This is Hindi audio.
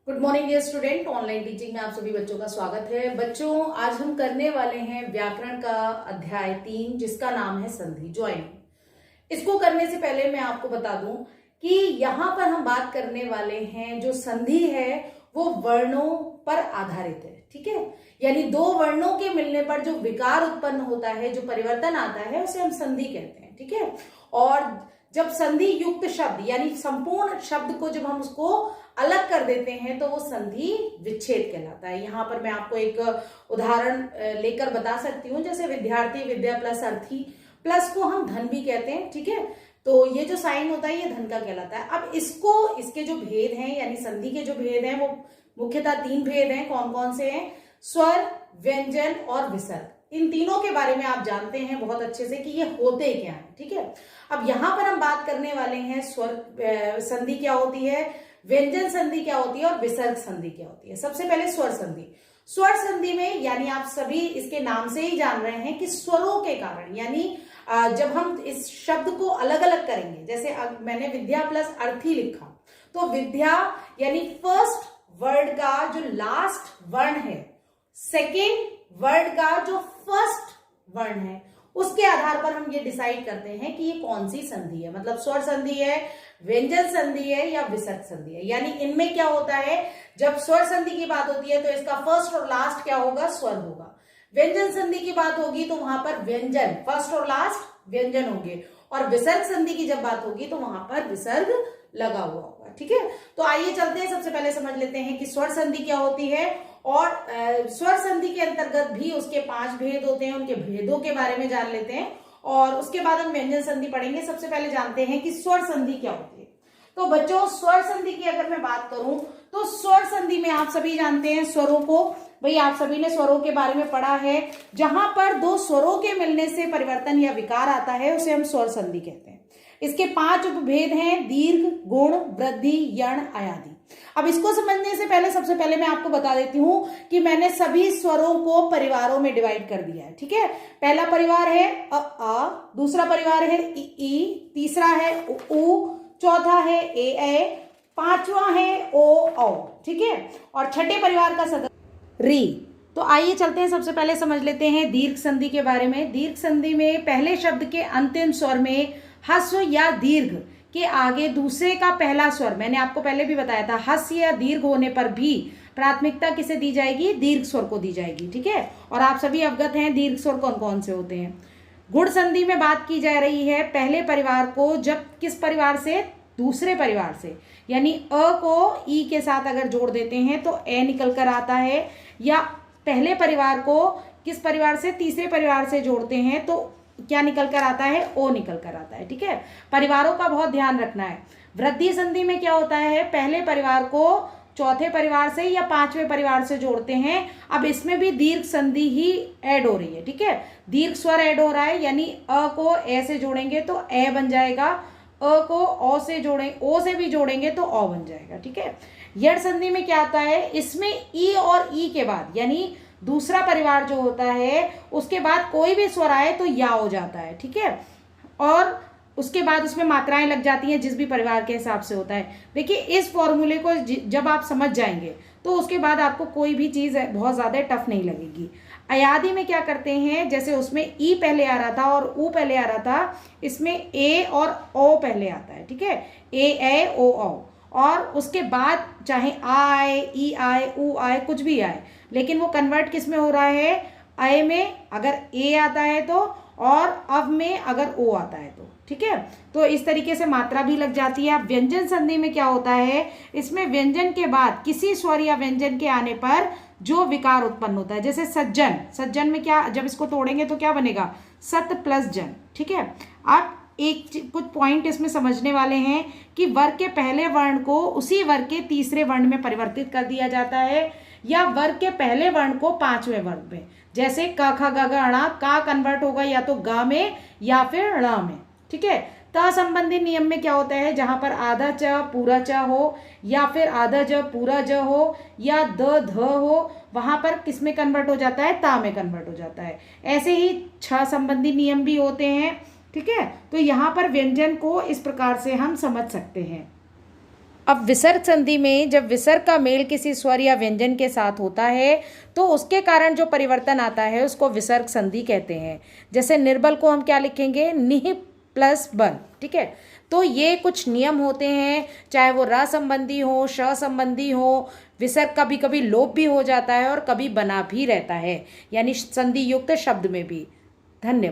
Good morning dear student. Online teaching में आप सभी बच्चों का स्वागत है। बच्चों, आज हम करने वाले हैं व्याकरण का अध्याय 3 जिसका नाम है संधि, ज्वाइनिंग। इसको करने से पहले मैं आपको बता दूं कि यहाँ पर हम बात करने वाले हैं जो संधि है वो वर्णों पर आधारित है। ठीक है, यानी दो वर्णों के मिलने पर जो विकार उत्पन्न होता है, जो परिवर्तन आता है, उसे हम संधि कहते हैं। ठीक है, और जब संधि युक्त शब्द यानी संपूर्ण शब्द को जब हम उसको अलग कर देते हैं तो वो संधि विच्छेद कहलाता है। यहाँ पर मैं आपको एक उदाहरण लेकर बता सकती हूँ, जैसे विद्यार्थी विद्या प्लस अर्थी, प्लस को हम धन भी कहते हैं। ठीक है, तो ये जो साइन होता है ये धन का कहलाता है। अब इसके जो भेद हैं यानी संधि के जो भेद हैं वो मुख्यतः 3 भेद हैं। कौन कौन से हैं? स्वर, व्यंजन और विसर्ग। इन तीनों के बारे में आप जानते हैं बहुत अच्छे से कि ये होते क्या है। ठीक है, अब यहां पर हम बात करने वाले हैं स्वर संधि क्या होती है, व्यंजन संधि क्या होती है और विसर्ग संधि क्या होती है। सबसे पहले स्वर संधि। स्वर संधि में यानी आप सभी इसके नाम से ही जान रहे हैं कि स्वरों के कारण, यानी जब हम इस शब्द को अलग अलग करेंगे, जैसे मैंने विद्या प्लस अर्थी लिखा, तो विद्या यानी फर्स्ट वर्ड का जो लास्ट वर्ण है, सेकेंड वर्ड का जो फर्स्ट वर्ण है, उसके आधार पर हम ये डिसाइड करते हैं कि ये कौन सी संधि है। मतलब स्वर संधि है, व्यंजन संधि है या विसर्ग संधि है। यानी इनमें क्या होता है, जब स्वर संधि की बात होती है तो इसका फर्स्ट और लास्ट क्या होगा? स्वर होगा। व्यंजन संधि की बात होगी तो वहां पर व्यंजन, फर्स्ट और लास्ट व्यंजन होंगे, और विसर्ग संधि की जब बात होगी तो वहां पर विसर्ग लगा हुआ होगा। ठीक है, तो आइए चलते हैं, सबसे पहले समझ लेते हैं कि स्वर संधि क्या होती है, और स्वर संधि के अंतर्गत भी उसके 5 भेद होते हैं, उनके भेदों के बारे में जान लेते हैं, और उसके बाद हम व्यंजन संधि पढ़ेंगे। सबसे पहले जानते हैं कि स्वर संधि क्या होती है। तो बच्चों, स्वर संधि की अगर मैं बात करूं तो स्वर संधि में आप सभी जानते हैं स्वरों को, भाई आप सभी ने स्वरों के बारे में पढ़ा है। जहां पर 2 स्वरों के मिलने से परिवर्तन या विकार आता है उसे हम स्वर संधि कहते हैं। इसके 5 उपभेद हैं: दीर्घ, गुण, वृद्धि, यण, अयादि। अब इसको समझने से पहले सबसे पहले मैं आपको बता देती हूं कि मैंने सभी स्वरों को परिवारों में डिवाइड कर दिया है। ठीक है, पहला परिवार है अ आ, दूसरा परिवार है इ ई, तीसरा है उ ऊ, चौथा है ए, पांचवा है ओ औ। ठीक है, और छठे परिवार का सदस्य री। तो आइए चलते हैं, सबसे पहले समझ लेते हैं दीर्घ संधि के बारे में। दीर्घ संधि में पहले शब्द के अंतिम स्वर में ह्रस्व या दीर्घ के आगे दूसरे का पहला स्वर, मैंने आपको पहले भी बताया था, ह्रस्व या दीर्घ होने पर भी प्राथमिकता किसे दी जाएगी? दीर्घ स्वर को दी जाएगी। ठीक है, और आप सभी अवगत हैं दीर्घ स्वर कौन कौन से होते हैं। गुण संधि में बात की जा रही है पहले परिवार को जब किस परिवार से? दूसरे परिवार से, यानी अ को ई के साथ अगर जोड़ देते हैं तो ए निकल कर आता है, या पहले परिवार को किस परिवार से? तीसरे परिवार से जोड़ते हैं तो क्या निकल कर आता है? ओ निकल कर आता है। ठीक है, परिवारों का बहुत ध्यान रखना है। वृद्धि संधि में क्या होता है? पहले परिवार को चौथे परिवार से या 5वें परिवार से जोड़ते हैं। अब इसमें भी दीर्घ संधि ही ऐड हो रही है। ठीक है, दीर्घ स्वर ऐड हो रहा है, यानी अ को ए से जोड़ेंगे तो ए बन जाएगा, अ को ओ से जोड़ें, ओ से भी जोड़ेंगे तो ओ बन जाएगा। ठीक है, यण संधि में क्या आता है? इसमें ई और ई के बाद, यानी दूसरा परिवार जो होता है उसके बाद कोई भी स्वर आए तो या हो जाता है। ठीक है, और उसके बाद उसमें मात्राएं लग जाती हैं जिस भी परिवार के हिसाब से होता है। देखिए, इस फॉर्मूले को जब आप समझ जाएंगे तो उसके बाद आपको कोई भी चीज़ बहुत ज़्यादा टफ नहीं लगेगी। अयादि में क्या करते हैं, जैसे उसमें ई पहले आ रहा था और ऊ पहले आ रहा था, इसमें ए और ओ पहले आता है। ठीक है, ए ओ औ, और उसके बाद चाहे आ आए, ई आए, ऊ आए, कुछ भी आए, लेकिन वो कन्वर्ट किस में हो रहा है? अय में अगर ए आता है तो, और अव में अगर ओ आता है तो। ठीक है, तो इस तरीके से मात्रा भी लग जाती है। अब व्यंजन संधि में क्या होता है? इसमें व्यंजन के बाद किसी स्वर या व्यंजन के आने पर जो विकार उत्पन्न होता है, जैसे सज्जन, सज्जन में क्या, जब इसको तोड़ेंगे तो क्या बनेगा? सत प्लस जन। ठीक है, अब कुछ पॉइंट इसमें समझने वाले हैं कि वर्ग के पहले वर्ण को उसी वर्ग के तीसरे वर्ण में परिवर्तित कर दिया जाता है, या वर्ग के पहले वर्ण को 5वें वर्ग में, जैसे क ख ग घ ण, का कन्वर्ट होगा या तो ग में या फिर ण में। ठीक है, त संबंधी नियम में क्या होता है? जहां पर आधा च पूरा च हो, या फिर आधा ज पूरा ज हो, या द ध हो, वहां पर किस में कन्वर्ट हो जाता है? ता में कन्वर्ट हो जाता है। ऐसे ही छ संबंधी नियम भी होते हैं। ठीक है, तो यहाँ पर व्यंजन को इस प्रकार से हम समझ सकते हैं। अब विसर्ग संधि में जब विसर्ग का मेल किसी स्वर या व्यंजन के साथ होता है तो उसके कारण जो परिवर्तन आता है उसको विसर्ग संधि कहते हैं। जैसे निर्बल को हम क्या लिखेंगे, निह प्लस बल, ठीक है। तो ये कुछ नियम होते हैं, चाहे वो र संबंधी हो, श संबंधी हो। विसर्ग कभी कभी लोप भी हो जाता है और कभी बना भी रहता है, यानी संधि युक्त शब्द में भी। धन्यवाद।